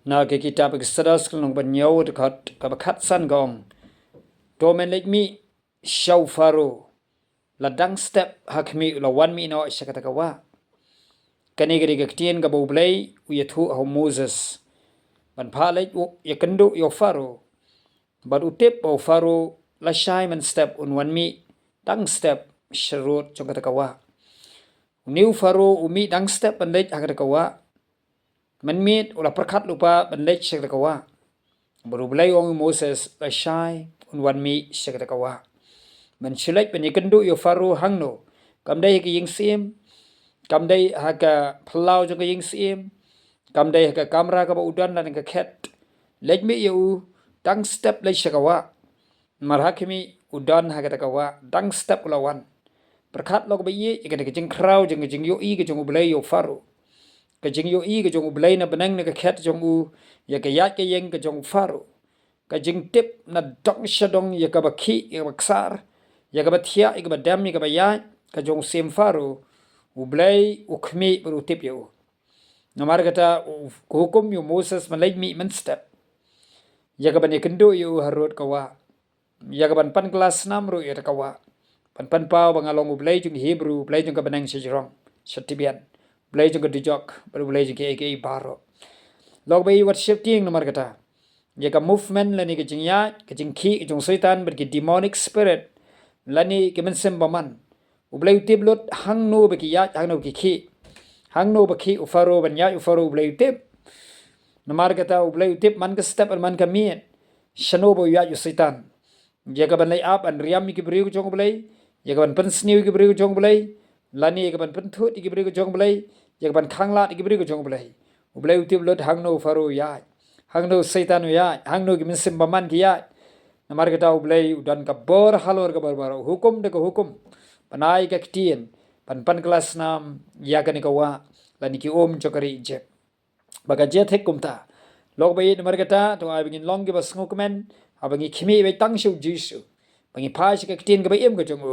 na ke kitab Exodus kelong banyaw dekat kabakat san gong domen lek mi shaw faro ladang step hakmi lawan mi no syakata kawa kani gari gaktien ga Blei uyathu ho Moses ban phalek ya kendu yo faro ban utip o faro la shai man step unwan mi dang step sharut chokata kawa new faro umi dang step ban lek hakata kawa man mit ula perkat lupa ban lek syakata kawa baru Blei ong Moses la shai unwan mi syakata kawa man shilek ban yakendu yo faro hangno kamdai ki ying sim kamdai haka plau jo ying sim kamdai haka kamera ka udan lan ka khet lek mi yu dang step lek syakawa mar hakimi udan haka kawa dang step lawan perkat log bayi ikada jing krau jing yo i ke jong Blei yo faro ke jing yo i ke jong Blei na benang na ka khet jong u ya ka yak ke yeng ke jong faro ka jing tip na dong shadong ya ka bakhi ya baksar ya ka bathia ya ka badam ya ka bayat ka jong sim faro Blei ukmi baru tip yo namar kata hukum yo Moses malai mi men step ya ka ban kendo yo harut kawa ya ka ban pan kelas 6 ro ya kawa pan pau bangalong Blei jung Hebrew Blei jung ka banang sejrong setibian Blei jung ka dijok baru Blei jung ke baro log bai worship ting namar kata ya ka movement lani ke jing ya ke jing ki jung soitan berki demonic spirit lani ke men sembaman Blei tip lot hang no beki ya hang no ki hang no beki ufaro banya ufaro Blei tip namar kata Blei tip man ka step man ka miet shano bo ya yu soitan ya ka ban lay up an riam ki bri jong Blei ya ka ban pen sniu ki bri jong Blei lani ya ka ban pen thut ki bri jong Blei ya ka ban khangla ki bri jong Blei Blei tip lot hang no faro ya hang no soitan ya hang no ki men sembaman ki ya namar kata Blei udan ka bor halor ka barbaro hukum de ka hukum panai ka ktien pan kelas 6 ya ka ni kawa lani ki chokari je baga je thik kumta log bai namar kata to ai bingin long gi bas ngukmen abangi khimi bai tang shu jisu bangi phai ka ktien ka bai em ka jong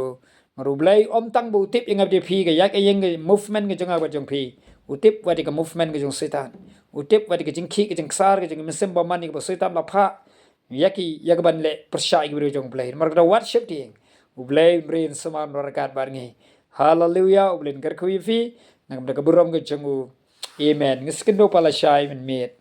maru Blei tang bu tip ingap de phi ga yak yeng movement ga jong ba jong phi utip wa de ka movement ga jong setan utip wa de ka jing khi ka jing sar ga jing mesem ba man ga setan la pha yaki ban le persya gi jong Blei mar ka worship ting Blei brin saman barakat barngi hallelujah ublen gar khu fi nang da ka buram ga jong amen ngiskendo pala shai men met